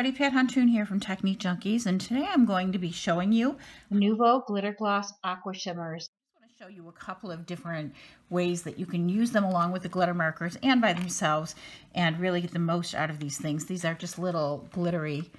everybody, Pat Huntoon here from Technique Junkies, and today I'm going to be showing you Nuvo Glitter Gloss Aqua Shimmers. I want to show you a couple of different ways that you can use them along with the glitter markers and by themselves and really get the most out of these things. These are just little glittery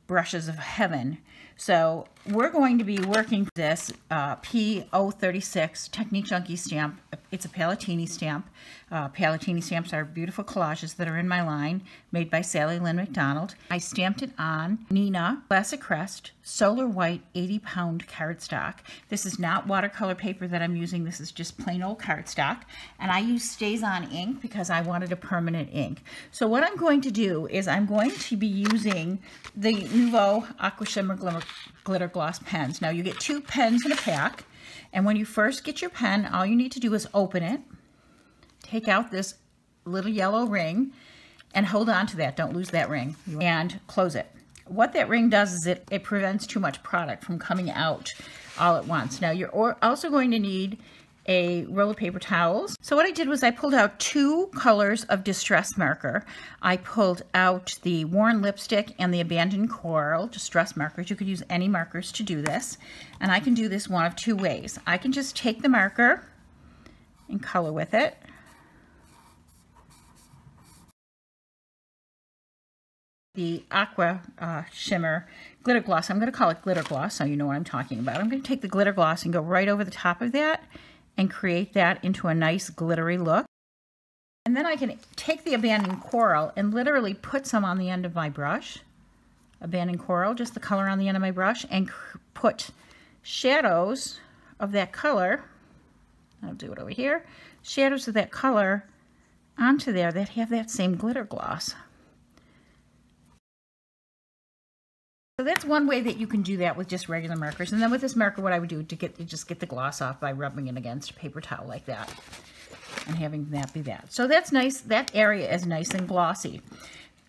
brushes of heaven. So we're going to be working this P036 Technique Junkie stamp. It's a Palatini stamp. Palatini stamps are beautiful collages that are in my line, made by Sally Lynn McDonald. I stamped it on Nina Classic Crest Solar White 80-pound cardstock. This is not watercolor paper that I'm using. This is just plain old cardstock. And I use Stays On ink because I wanted a permanent ink. So what I'm going to do is I'm going to be using the Nuvo Aqua Shimmer Glitter Gloss pens. Now you get 2 pens in a pack, and when you first get your pen, all you need to do is open it, take out this little yellow ring, and hold on to that. Don't lose that ring, and close it. What that ring does is it prevents too much product from coming out all at once. Now you're also going to need a roll of paper towels. So what I did was I pulled out 2 colors of distress marker. I pulled out the Worn Lipstick and the Abandoned Coral distress markers. You could use any markers to do this. And I can do this one of 2 ways. I can just take the marker and color with it. The Aqua Shimmer Glitter Gloss, I'm going to call it Glitter Gloss so you know what I'm talking about. I'm going to take the glitter gloss and go right over the top of that and create that into a nice glittery look. And then I can take the Abandoned Coral and literally put some on the end of my brush. Abandoned Coral, just the color on the end of my brush, and put shadows of that color, I'll do it over here, shadows of that color onto there that have that same glitter gloss. So that's one way that you can do that with just regular markers. And then with this marker, what I would do to just get the gloss off by rubbing it against a paper towel like that and having that be that. So that's nice. That area is nice and glossy.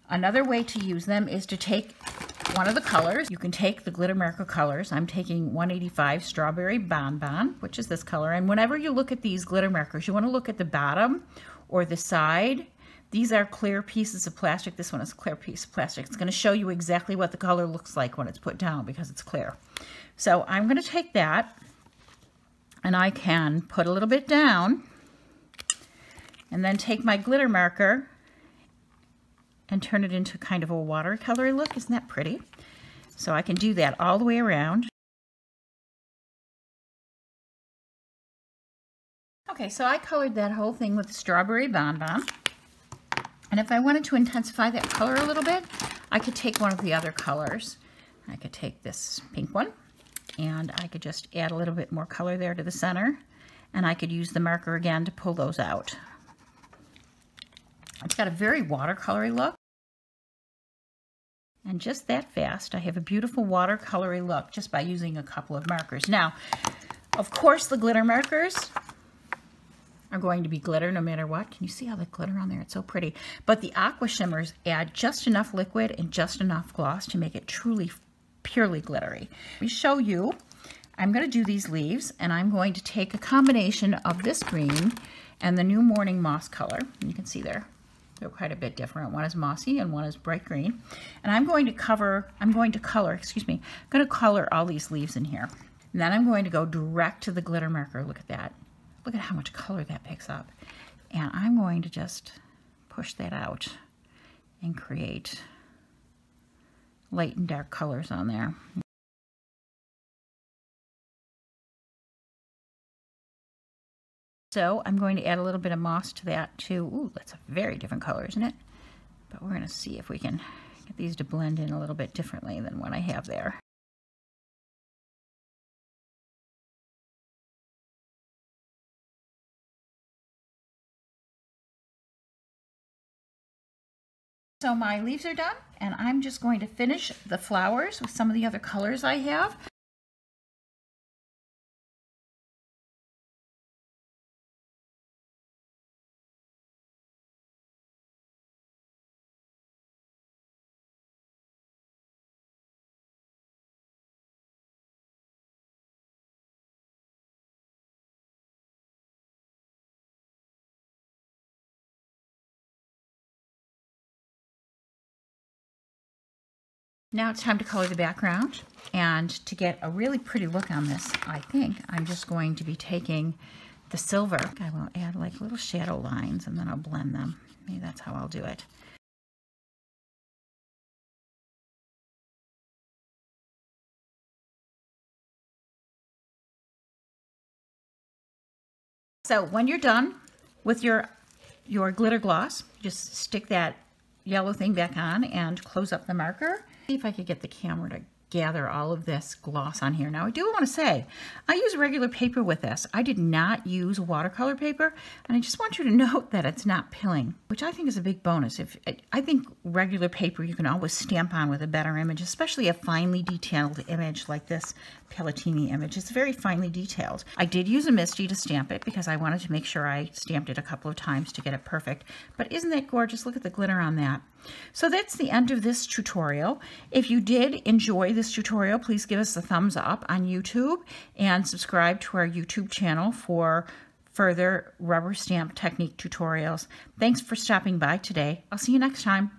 Another way to use them is to take one of the colors. You can take the glitter marker colors. I'm taking 185 Strawberry Bonbon, which is this color. And whenever you look at these glitter markers, you want to look at the bottom or the side. These are clear pieces of plastic. This one is a clear piece of plastic. It's going to show you exactly what the color looks like when it's put down because it's clear. So I'm going to take that and I can put a little bit down and then take my glitter marker and turn it into kind of a watercolor look. Isn't that pretty? So I can do that all the way around. Okay, so I colored that whole thing with Strawberry Bonbon. And if I wanted to intensify that color a little bit, I could take one of the other colors. I could take this pink one, and I could just add a little bit more color there to the center, and I could use the marker again to pull those out. It's got a very watercolory look. And just that fast, I have a beautiful watercolory look just by using a couple of markers. Now, of course, the glitter markers are going to be glitter no matter what. Can you see how the glitter on there? It's so pretty. But the Aqua Shimmers add just enough liquid and just enough gloss to make it truly, purely glittery. Let me show you. I'm going to do these leaves, and I'm going to take a combination of this green and the New Morning Moss color. You can see they're quite a bit different. One is mossy and one is bright green. And I'm going to color all these leaves in here. And then I'm going to go direct to the glitter marker. Look at that. Look at how much color that picks up. And I'm going to just push that out and create light and dark colors on there. So I'm going to add a little bit of moss to that too. Ooh, that's a very different color, isn't it? But we're going to see if we can get these to blend in a little bit differently than what I have there. So my leaves are done, and I'm just going to finish the flowers with some of the other colors I have. Now it's time to color the background, and to get a really pretty look on this, I think I'm just going to be taking the silver. I will add like little shadow lines and then I'll blend them. Maybe that's how I'll do it. So when you're done with your glitter gloss, just stick that yellow thing back on and close up the marker. See if I could get the camera to gather all of this gloss on here. Now I do want to say, I use regular paper with this. I did not use watercolor paper, and I just want you to note that it's not pilling, which I think is a big bonus. I think regular paper you can always stamp on with a better image, especially a finely detailed image like this Pelletini image. It's very finely detailed. I did use a Misty to stamp it because I wanted to make sure I stamped it a couple of times to get it perfect. But isn't that gorgeous? Look at the glitter on that. So that's the end of this tutorial. If you did enjoy this tutorial, please give us a thumbs up on YouTube and subscribe to our YouTube channel for further rubber stamp technique tutorials. Thanks for stopping by today. I'll see you next time.